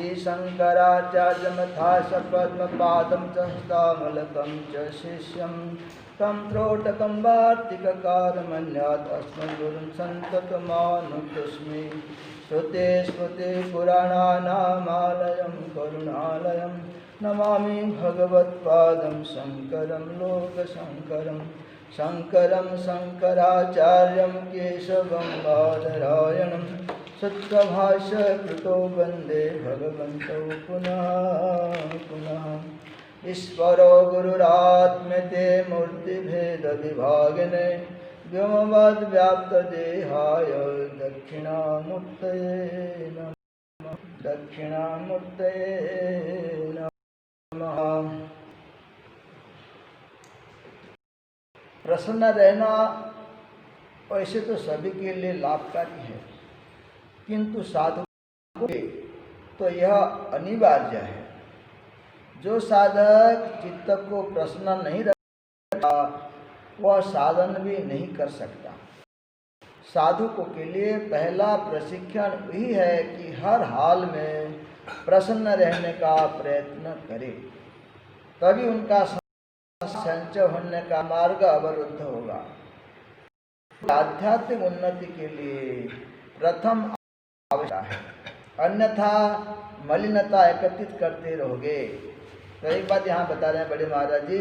श्रीशङ्कराचार्यमथाश पद्मपादं च हस्तामलकं च शिष्यं तं त्रोटकं वार्तिककारमन्यात् अस्मद्गुरुं सन्ततमानुतस्मि। श्रुते स्मृते पुराणानामालयं करुणालयं नमामि भगवत्पादं शङ्करं लोकशङ्करं। शङ्करं शङ्कराचार्यं केशवं बादरायणं सूत्रभाष्यकृतो वन्दे भगवन्तौ पुनः पुनः। ईश्वरो गुरुरात्मते मूर्तिभेदविभागिने व्योमवद्व्याप्तदेहाय दक्षिणामूर्तये नमः। दक्षिणामूर्तये नमः। प्रसन्न रहना वैसे तो सभी के लिए लाभकारी है, किंतु साधकों के तो यह अनिवार्य है। जो साधक चित्त को प्रसन्न नहीं रखता वह साधन भी नहीं कर सकता। साधकों के लिए पहला प्रशिक्षण यही है कि हर हाल में प्रसन्न रहने का प्रयत्न करे, तभी उनका संचय होने का मार्ग अवरुद्ध होगा। आध्यात्मिक उन्नति के लिए प्रथम आवश्यक है, अन्यथा मलिनता एकत्रित करते रहोगे। तो एक बात यहाँ बता रहे हैं बड़े महाराज जी,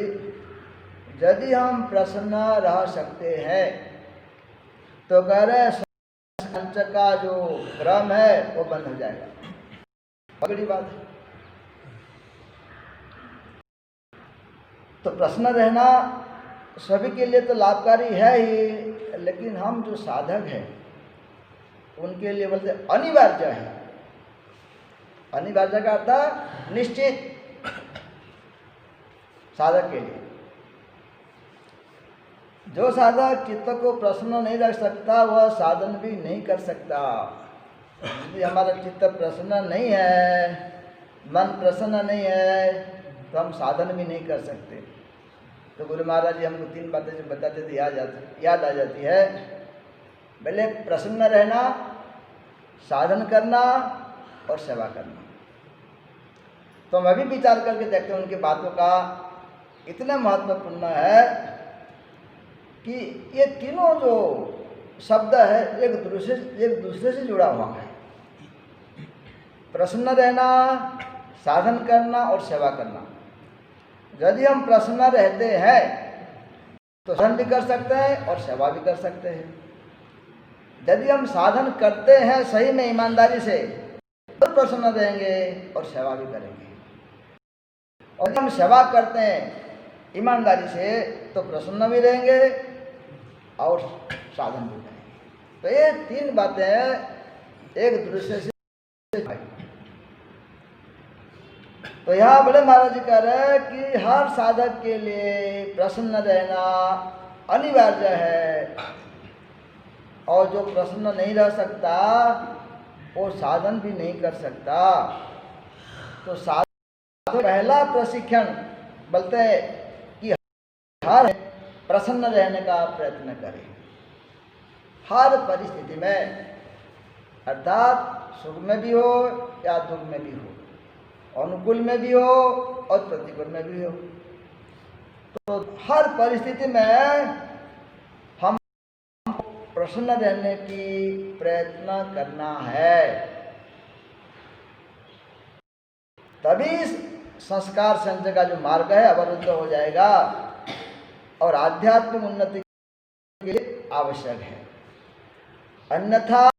यदि हम प्रसन्न रह सकते हैं तो कह रहे संचय का जो भ्रम है वो बंद हो जाएगा। बड़ी बात है। तो प्रसन्न रहना सभी के लिए तो लाभकारी है ही, लेकिन हम जो साधक हैं उनके लिए बोलते अनिवार्य है। अनिवार्य का अर्थ निश्चित साधक के लिए। जो साधक चित्त को प्रसन्न नहीं रख सकता वह साधन भी नहीं कर सकता। यदि हमारा चित्त प्रसन्न नहीं है, मन प्रसन्न नहीं है, तो हम साधन भी नहीं कर सकते। तो गुरु महाराज जी हमको 3 बातें जो बताते थे याद आ जाती है। पहले प्रसन्न रहना, साधन करना और सेवा करना। तो हम अभी विचार करके देखते हैं उनकी बातों का इतना महत्वपूर्ण है कि ये तीनों जो शब्द है एक दूसरे से जुड़ा हुआ है। प्रसन्न रहना, साधन करना और सेवा करना। यदि हम प्रसन्न रहते हैं तो साधन भी कर सकते हैं और सेवा भी कर सकते हैं। यदि हम साधन करते हैं सही में ईमानदारी से तो प्रसन्न रहेंगे और सेवा भी करेंगे, और यदि हम सेवा करते हैं ईमानदारी से तो प्रसन्न भी रहेंगे और साधन भी करेंगे। तो ये 3 बातें एक दूसरे से। तो यहाँ बड़े महाराज जी कह रहे हैं कि हर साधक के लिए प्रसन्न रहना अनिवार्य है, और जो प्रसन्न नहीं रह सकता वो साधन भी नहीं कर सकता। तो साधक पहला प्रशिक्षण बोलते हैं कि हर प्रसन्न रहने का प्रयत्न करें हर परिस्थिति में, अर्थात सुख में भी हो या दुख में भी हो, अनुकूल में भी हो और प्रतिकूल में भी हो। तो हर परिस्थिति में हम प्रसन्न रहने की प्रयत्न करना है, तभी संस्कार संचय का जो मार्ग है अवरुद्ध हो जाएगा और आध्यात्मिक उन्नति के लिए आवश्यक है। अन्यथा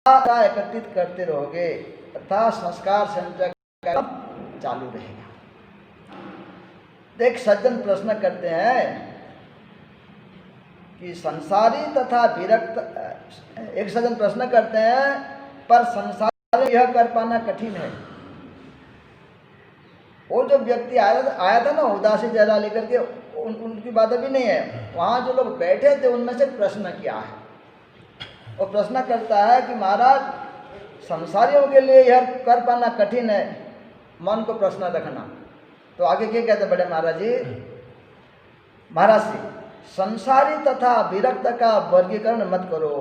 एकत्रित करते रहोगे तथा संस्कार संचय चालू रहेगा। एक सज्जन प्रश्न करते हैं कि संसारी तथा विरक्त, एक सज्जन प्रश्न करते हैं पर संसार यह कर पाना कठिन है। वो जो व्यक्ति आया था ना उदासी जरा लेकर के, उनकी बात अभी नहीं है, वहाँ जो लोग बैठे थे उनमें से प्रश्न किया है। वो प्रश्न करता है कि महाराज संसारियों के लिए यह कर पाना कठिन है, मन को प्रश्न रखना। तो आगे क्या कहते बड़े महाराज जी, महाराज जी संसारी तथा विरक्त का वर्गीकरण मत करो।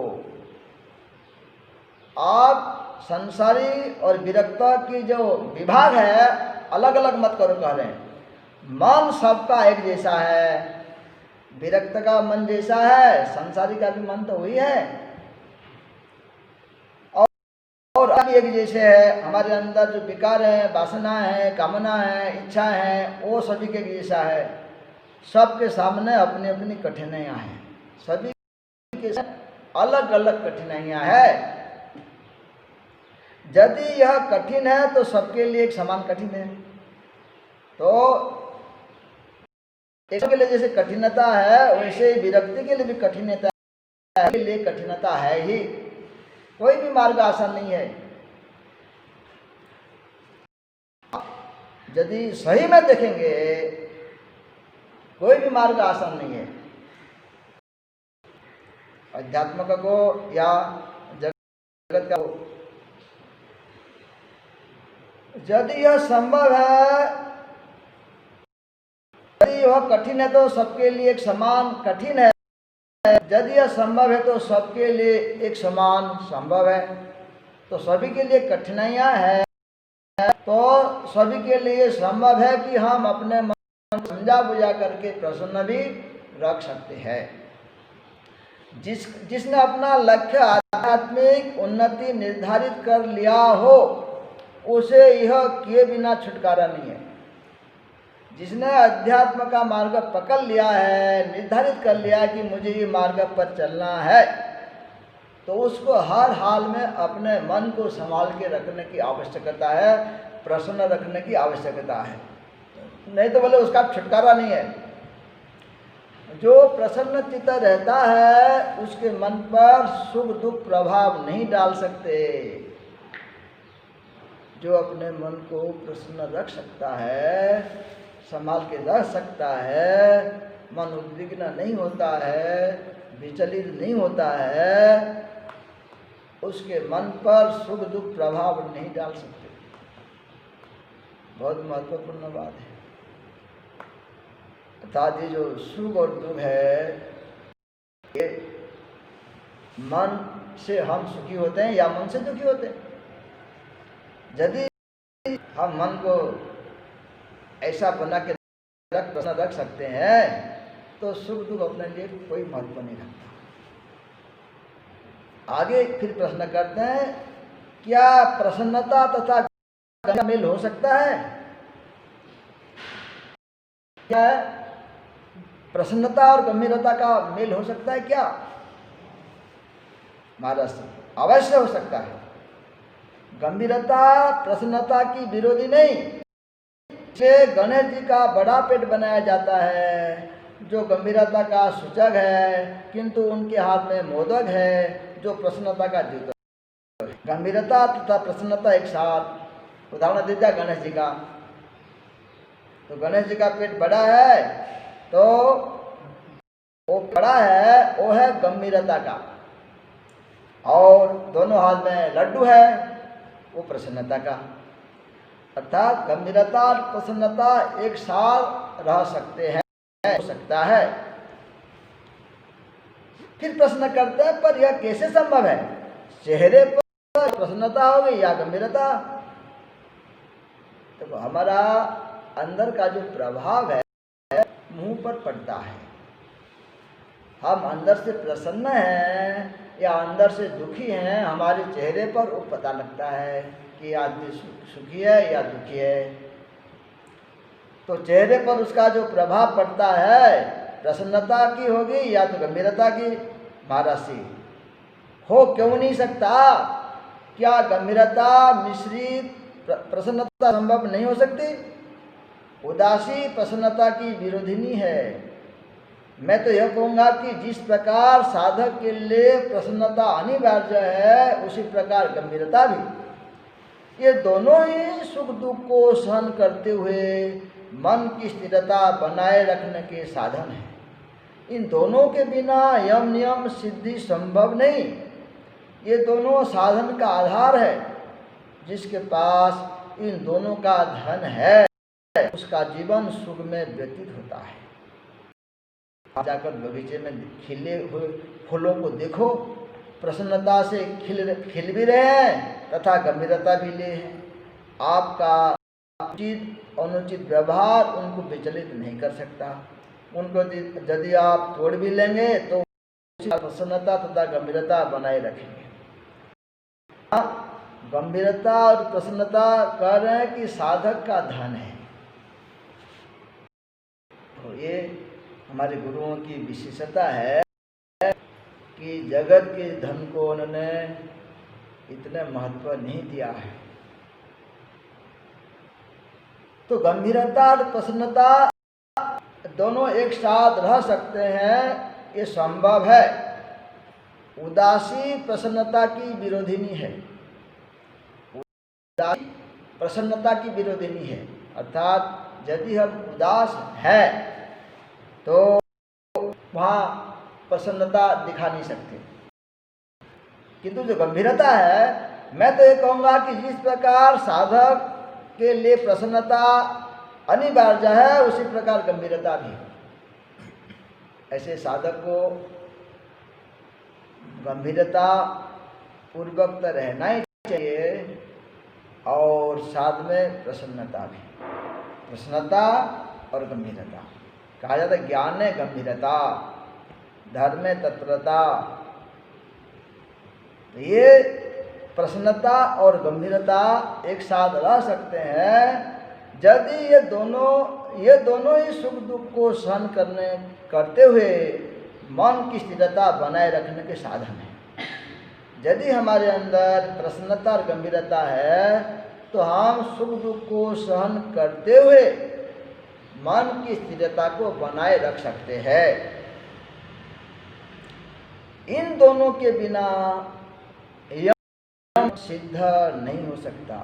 आप संसारी और विरक्ता की जो विभाग है अलग अलग मत करो कह रहे हैं। मन सबका एक जैसा है, विरक्त का मन जैसा है, संसारी का भी मन तो वही है, और अब एक जैसे है। हमारे अंदर जो विकार है, वासना है, कामना है, इच्छा है, वो सभी के जैसा है। सबके सामने अपनी अपनी कठिनाइयाँ हैं, सभी के अलग अलग कठिनाइयाँ हैं। यदि यह कठिन है तो सबके लिए एक समान कठिन है। तो एक के लिए जैसे कठिनता है वैसे ही विरक्ति के लिए भी कठिनता है, के लिए कठिनता है ही। कोई भी मार्ग आसान नहीं है। यदि सही में देखेंगे कोई भी मार्ग आसान नहीं है, अध्यात्म का को या जगत का हो। यदि यह संभव है, यदि यह कठिन है तो सबके लिए एक समान कठिन है। यदि यह संभव है तो सबके लिए एक समान संभव है। तो सभी के लिए कठिनाइयाँ हैं, तो सभी के लिए संभव है कि हम अपने मन को समझा बुझा करके प्रसन्न भी रख सकते हैं। जिसने अपना लक्ष्य आध्यात्मिक उन्नति निर्धारित कर लिया हो उसे यह किए बिना छुटकारा नहीं है। जिसने अध्यात्म का मार्ग पकड़ लिया है, निर्धारित कर लिया है कि मुझे ये मार्ग पर चलना है, तो उसको हर हाल में अपने मन को संभाल के रखने की आवश्यकता है, प्रसन्न रखने की आवश्यकता है। नहीं तो बोले उसका छुटकारा नहीं है। जो प्रसन्न चित्त रहता है उसके मन पर सुख दुख प्रभाव नहीं डाल सकते। जो अपने मन को प्रसन्न रख सकता है, संभाल के रख सकता है, मन उद्विग्न नहीं होता है, विचलित नहीं होता है, उसके मन पर सुख दुख प्रभाव नहीं डाल सकते। बहुत महत्वपूर्ण बात है। अर्थात ये जो सुख और दुख है, ये मन से हम सुखी होते हैं या मन से दुखी होते हैं। यदि हम मन को ऐसा बना के रख सकते हैं तो सुख दुख अपने लिए कोई महत्व नहीं रखता। आगे फिर प्रश्न करते हैं, क्या प्रसन्नता तथा मेल हो सकता है? क्या प्रसन्नता और गंभीरता का मेल हो सकता है क्या? महाराज अवश्य हो सकता है। गंभीरता प्रसन्नता की विरोधी नहीं। इसे गणेश जी का बड़ा पेट बनाया जाता है जो गंभीरता का सूचक है, किंतु उनके हाथ में मोदक है जो प्रसन्नता का द्योतक है। गंभीरता तथा प्रसन्नता एक साथ। उदाहरण देता है गणेश जी का। तो गणेश जी का पेट बड़ा है तो वो बड़ा है, वो है गंभीरता का, और दोनों हाथ में लड्डू है, वो प्रसन्नता का। अर्थात गंभीरता और प्रसन्नता एक साथ रह सकते हैं, हो सकता है। फिर प्रश्न करते हैं, पर यह कैसे संभव है? चेहरे पर प्रसन्नता होगी या गंभीरता? तो हमारा अंदर का जो प्रभाव है मुंह पर पड़ता है। हम अंदर से प्रसन्न हैं या अंदर से दुखी हैं, हमारे चेहरे पर वो पता लगता है कि आदमी सुखी है या दुखी है। तो चेहरे पर उसका जो प्रभाव पड़ता है प्रसन्नता की होगी या तो गंभीरता की। महाराज जी हो क्यों नहीं सकता? क्या गंभीरता मिश्रित प्रसन्नता संभव नहीं हो सकती? उदासी प्रसन्नता की विरोधिनी है। मैं तो यह कहूँगा कि जिस प्रकार साधक के लिए प्रसन्नता अनिवार्य है उसी प्रकार गंभीरता भी। ये दोनों ही सुख दुख को सहन करते हुए मन की स्थिरता बनाए रखने के साधन हैं। इन दोनों के बिना यम नियम सिद्धि संभव नहीं। ये दोनों साधन का आधार है। जिसके पास इन दोनों का धन है उसका जीवन सुख में व्यतीत होता है। आप जाकर बगीचे में खिले हुए फूलों को देखो, प्रसन्नता से खिल भी रहे हैं तथा गंभीरता भी ले हैं। आपका उचित अनुचित व्यवहार उनको विचलित नहीं कर सकता। उनको यदि आप तोड़ भी लेंगे तो प्रसन्नता तथा गंभीरता बनाए रखेंगे। गंभीरता और प्रसन्नता कह रहे हैं कि साधक का धन है। तो ये हमारे गुरुओं की विशेषता है कि जगत के धन को उन्होंने इतना महत्व नहीं दिया है। तो गंभीरता और प्रसन्नता दोनों एक साथ रह सकते हैं, ये संभव है। उदासी प्रसन्नता की विरोधिनी है। उदासी प्रसन्नता की विरोधिनी है, अर्थात यदि हम उदास हैं तो वहाँ प्रसन्नता दिखा नहीं सकते। किंतु जो गंभीरता है, मैं तो ये कहूँगा कि जिस प्रकार साधक के लिए प्रसन्नता अनिवार्य है, उसी प्रकार गंभीरता भी। ऐसे साधक को गंभीरता पूर्वक तो रहना ही चाहिए और साथ में प्रसन्नता भी। प्रसन्नता और गंभीरता कहा जाता है, ज्ञान है गंभीरता, धर्म में तत्परता। ये प्रसन्नता और गंभीरता एक साथ रह सकते हैं यदि ये दोनों ही सुख दुख को सहन करते हुए मन की स्थिरता बनाए रखने के साधन है। यदि हमारे अंदर प्रसन्नता और गंभीरता है तो हम सुख दुख को सहन करते हुए मन की स्थिरता को बनाए रख सकते हैं। इन दोनों के बिना यम सिद्ध नहीं हो सकता।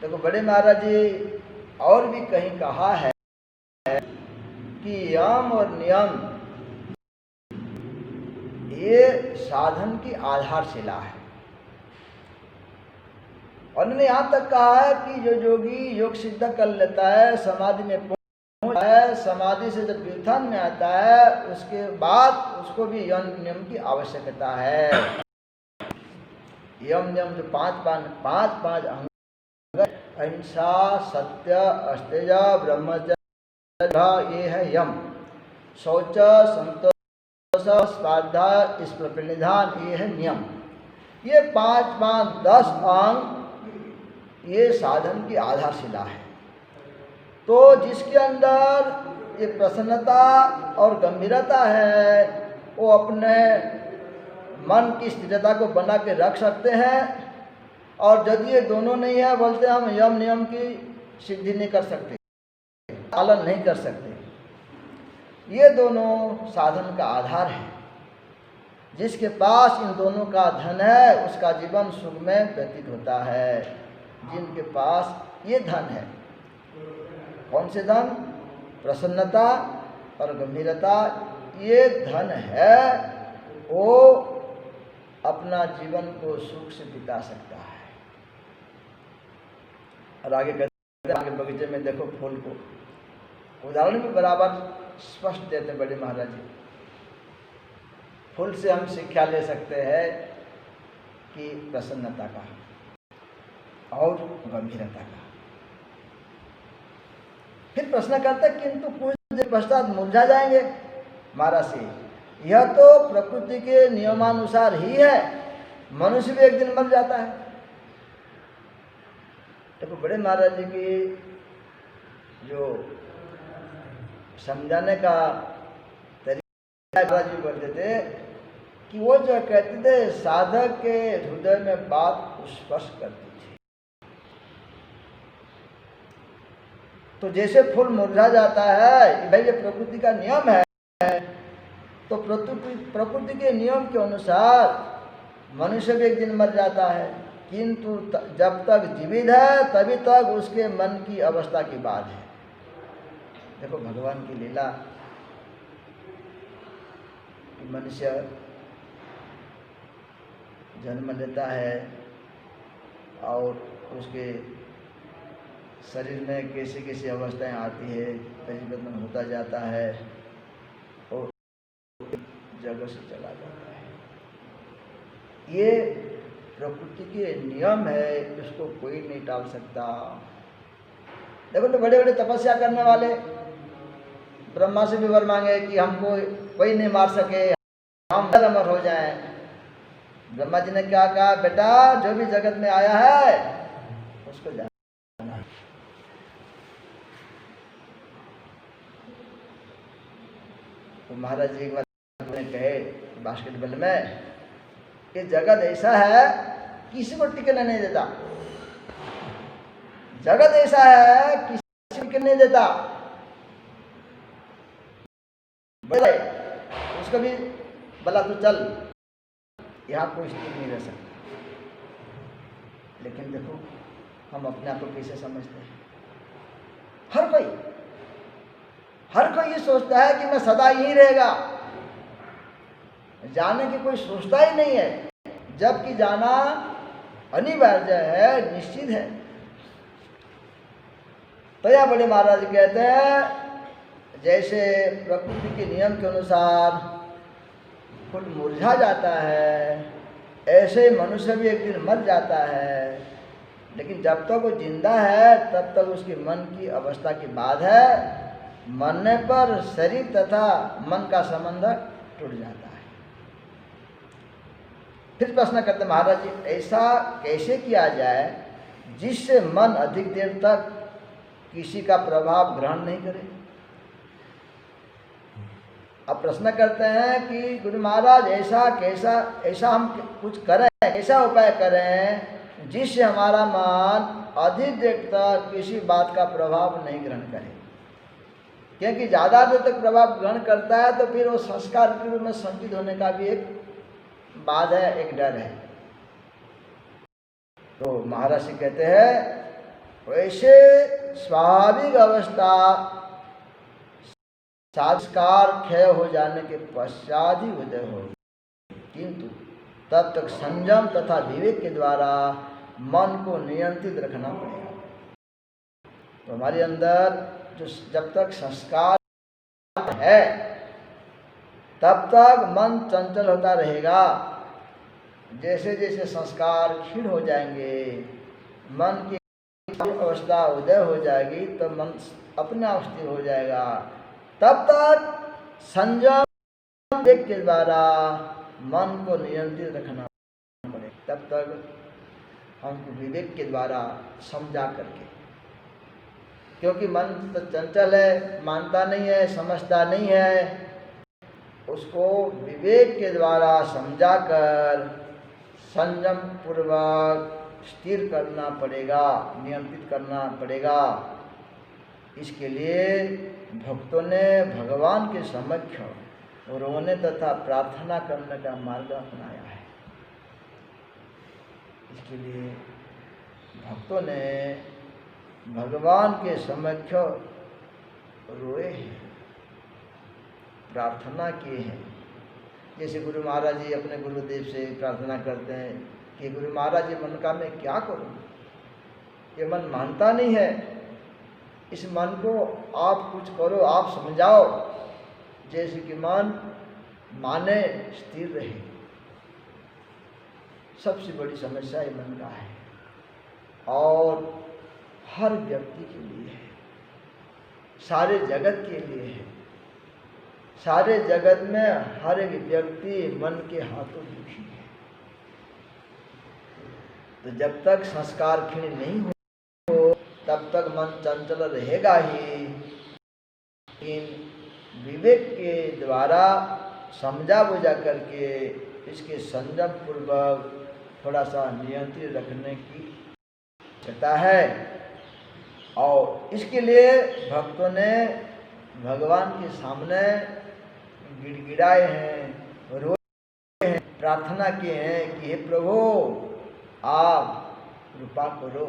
देखो बड़े महाराज जी और भी कहीं कहा है कि यम और नियम ये साधन की आधारशिला है। और उन्होंने यहाँ तक कहा है कि जो योगी योग सिद्ध कर लेता है, समाधि में पहुंच है, समाधि से जब व्युत्थान में आता है, उसके बाद उसको भी यम नियम की आवश्यकता है। यम नियम जो पांच अंग, अहिंसा, सत्य, अस्तेय, ब्रह्मचर्य, ये है यम। शौच, संतोष, स्वाध्याय, ईश्वर प्रणिधान, ये है नियम। ये 10 अंग ये साधन की आधारशिला है। तो जिसके अंदर ये प्रसन्नता और गंभीरता है, वो अपने मन की स्थिरता को बना के रख सकते हैं। और यदि ये दोनों नहीं है, बोलते हम यम नियम की सिद्धि नहीं कर सकते, पालन नहीं कर सकते। ये दोनों साधन का आधार है। जिसके पास इन दोनों का धन है, उसका जीवन सुख में व्यतीत होता है। जिनके पास ये धन है, कौन से धन? प्रसन्नता और गंभीरता, ये धन है, वो अपना जीवन को सुख से बिता सकता है। और आगे कहते हैं, आगे बगीचे में देखो फूल को, उदाहरण भी बराबर स्पष्ट देते बड़े महाराज जी। फूल से हम शिक्षा ले सकते हैं कि प्रसन्नता का और गंभीरता का। फिर प्रश्न करते किंतु कुछ देर पश्चात मुरझा जाएंगे। महाराज से यह तो प्रकृति के नियमानुसार ही है, मनुष्य भी एक दिन मर जाता है। देखो बड़े महाराज जी की जो समझाने का तरीका, महाराज जी बोलते थे कि वो जो कहते थे साधक के हृदय में बात स्पर्श करती थी। तो जैसे फूल मुरझा जाता है, भाई ये प्रकृति का नियम है, तो प्रकृति के नियम के अनुसार मनुष्य भी एक दिन मर जाता है। किंतु जब तक जीवित है तभी तक उसके मन की अवस्था की बात है। देखो भगवान की लीला, मनुष्य जन्म लेता है और उसके शरीर में कैसी कैसी अवस्थाएं आती है, परिवर्तन होता जाता है और जगह से चला जाता है। ये प्रकृति के नियम है, इसको कोई नहीं टाल सकता। देखो तो बड़े बड़े तपस्या करने वाले ब्रह्मा से भी वर मांगे कि हमको कोई नहीं मार सके, हम अमर हो जाएं। ब्रह्मा जी ने क्या कहा, बेटा जो भी जगत में आया है उसको जाना। तो महाराज जी एक बार कहे बास्केटबॉल में कि जगत ऐसा है किसी को टिकने नहीं देता, जगत ऐसा है किसी को टिकने नहीं देता। उसको भी बोला तो चल, यहाँ कोई स्थिर नहीं रह सकता। लेकिन देखो हम अपने आप को कैसे समझते हैं। हर कोई ये सोचता है कि मैं सदा यही रहेगा, जाने की कोई सोचता ही नहीं है, जबकि जाना अनिवार्य है, निश्चित है। तो यह बड़े महाराज कहते हैं जैसे प्रकृति के नियम के अनुसार फूल मुरझा जाता है, ऐसे मनुष्य भी एक दिन मर जाता है। लेकिन जब तक वो जिंदा है तब तक उसके मन की अवस्था की बात है, मरने पर शरीर तथा मन का संबंध टूट जाता है। फिर प्रश्न करते महाराज जी, ऐसा कैसे किया जाए जिससे मन अधिक देर तक किसी का प्रभाव ग्रहण नहीं करे। अब प्रश्न करते हैं कि गुरु महाराज ऐसा हम कुछ करें, ऐसा उपाय करें जिससे हमारा मन अधिक देर तक किसी बात का प्रभाव नहीं ग्रहण करे। क्योंकि ज़्यादा देर तक प्रभाव ग्रहण करता है तो फिर वो संस्कार के रूप में संचित होने का भी एक बात है, एक डर है। तो महाराज जी कहते हैं वैसे स्वाभाविक अवस्था संस्कार क्षय हो जाने के पश्चात ही उदय हो, किंतु तब तक संयम तथा विवेक के द्वारा मन को नियंत्रित रखना पड़ेगा। तो हमारे अंदर जो जब तक संस्कार है तब तक मन चंचल होता रहेगा। जैसे जैसे संस्कार क्षीण हो जाएंगे, मन की अवस्था उदय हो जाएगी, तो मन अपने आप स्थिर हो जाएगा। तब तक संयम विवेक के द्वारा मन को नियंत्रित रखना पड़ेगा। तब तक हमको विवेक के द्वारा समझा करके, क्योंकि मन तो चंचल है, मानता नहीं है, समझता नहीं है, उसको विवेक के द्वारा समझाकर संयम पूर्वक स्थिर करना पड़ेगा, नियंत्रित करना पड़ेगा। इसके लिए भक्तों ने भगवान के समक्ष रोने तथा प्रार्थना करने का मार्ग अपनाया है। इसके लिए भक्तों ने भगवान के समक्ष रोए हैं, प्रार्थना किए हैं। जैसे गुरु महाराज जी अपने गुरुदेव से प्रार्थना करते हैं कि गुरु महाराज जी मन का मैं क्या करूं, ये मन मानता नहीं है, इस मन को आप कुछ करो, आप समझाओ, जैसे कि मन माने, स्थिर रहे। सबसे बड़ी समस्या ये मन का है और हर व्यक्ति के लिए है, सारे जगत के लिए है। सारे जगत में हर एक व्यक्ति मन के हाथों दुखी है। तो जब तक संस्कार क्षीण नहीं हो तब तक मन चंचल रहेगा ही। इन विवेक के द्वारा समझा बुझा करके इसके संयम पूर्वक थोड़ा सा नियंत्रित रखने की आवश्यकता है। और इसके लिए भक्तों ने भगवान के सामने गिड़गिड़ाए हैं, रोए हैं, प्रार्थना किए हैं कि हे प्रभु आप कृपा करो,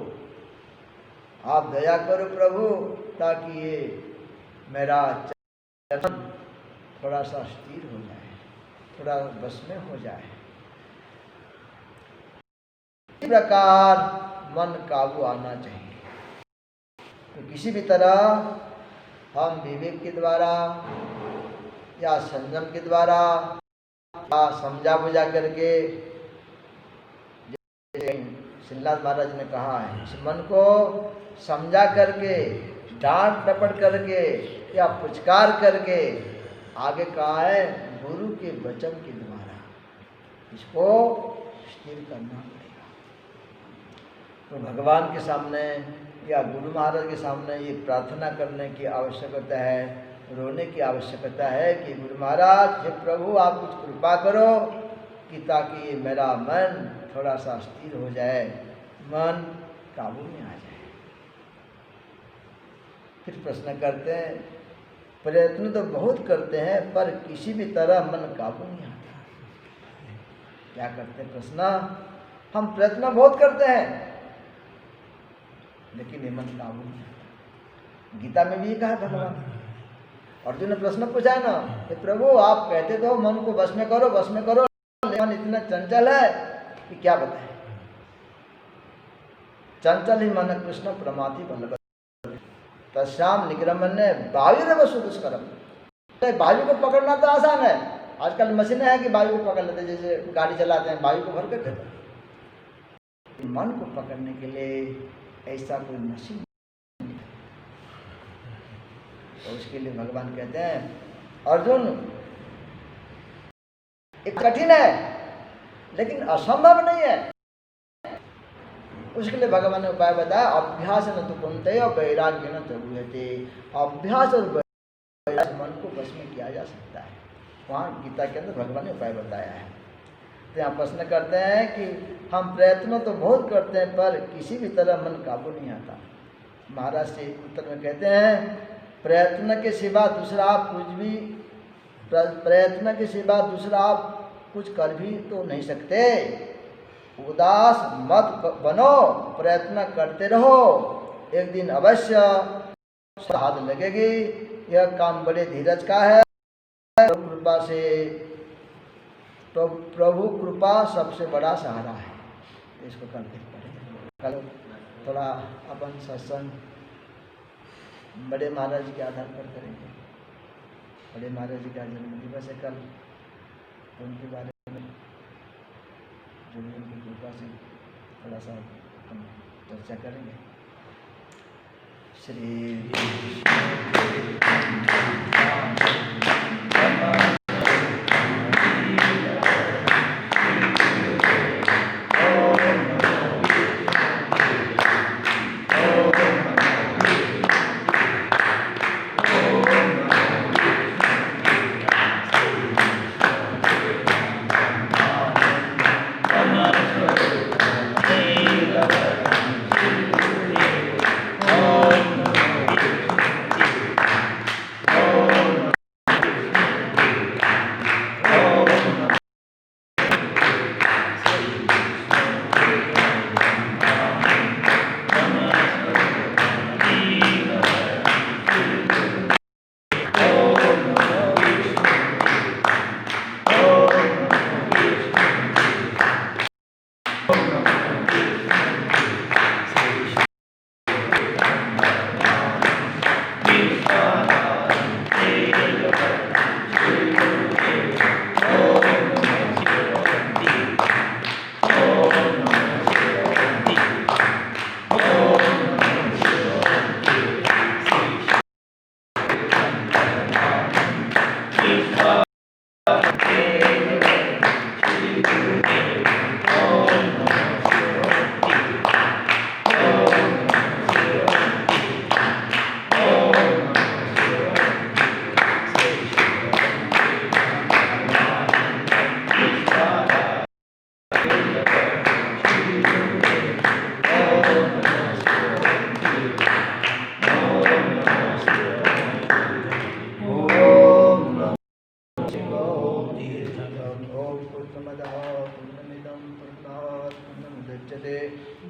आप दया करो प्रभु, ताकि ये मेरा चरण थोड़ा सा स्थिर हो जाए, थोड़ा बस में हो जाए। इस प्रकार मन काबू आना चाहिए। तो किसी भी तरह हम विवेक के द्वारा या संयम के द्वारा या समझा बुझा करके श्रीनाथ महाराज ने कहा है, इस मन को समझा करके, डांट डपट करके या पुचकार करके, आगे कहा है गुरु के वचन के द्वारा इसको स्थिर करना पड़ेगा। तो भगवान के सामने या गुरु महाराज के सामने ये प्रार्थना करने की आवश्यकता है, रोने की आवश्यकता है कि गुरु महाराज, हे प्रभु, आप कुछ कृपा करो कि ताकि ये मेरा मन थोड़ा सा स्थिर हो जाए, मन काबू में आ जाए। फिर प्रश्न करते हैं, प्रयत्न तो बहुत करते हैं पर किसी भी तरह मन काबू नहीं आता। क्या करते हैं? प्रश्न, हम प्रयत्न बहुत करते हैं लेकिन ये मन काबू नहीं आता। गीता में भी कहा भगवान, अर्जुन ने प्रश्न पूछा है ना कि प्रभु आप कहते तो मन को वश में करो, वश में करो, मन इतना चंचल है कि क्या बताएं। चंचल ही मन कृष्ण प्रमाति बल्लभ तस्याम निक्रमण्य वायु सुदुष्करम। वायु को पकड़ना तो आसान है, आजकल मशीनें हैं कि वायु को पकड़ लेते, जैसे गाड़ी चलाते हैं वायु को भर कर देते। मन को पकड़ने के लिए ऐसा कोई मशीन, तो उसके लिए भगवान कहते हैं अर्जुन, एक कठिन है लेकिन असंभव नहीं है। उसके लिए भगवान ने उपाय बताया, अभ्यास न तो कुंते और वैराग्य न तो बुझते। अभ्यास और वैराग्य मन को वश में किया जा सकता है। वहाँ गीता के अंदर भगवान ने उपाय बताया है। तो यहाँ प्रश्न करते हैं कि हम प्रयत्न तो बहुत करते हैं पर किसी भी तरह मन काबू नहीं आता। महाराज से उत्तर में कहते हैं, प्रयत्न के सिवा दूसरा आप कुछ भी, प्रयत्न के सिवा दूसरा आप कुछ कर भी तो नहीं सकते। उदास मत बनो, प्रयत्न करते रहो, एक दिन अवश्य साथ लगेगी। यह काम बड़े धीरज का है, कृपा से, तो प्रभु कृपा सबसे बड़ा सहारा है। इसको करते पड़ेगा। कल थोड़ा अपन सत्संग बड़े महाराज जी के आधार पर करेंगे। बड़े महाराज जी का जन्म दिवस है कल, उनके बारे में जो भी उनकी कृपा से थोड़ा सा हम चर्चा करेंगे। श्री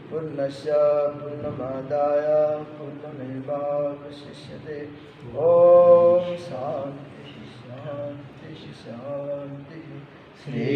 पूर्णस्य पूर्णमादाय पूर्णमेवावशिष्यते। ओम शांति शांति शांति। श्री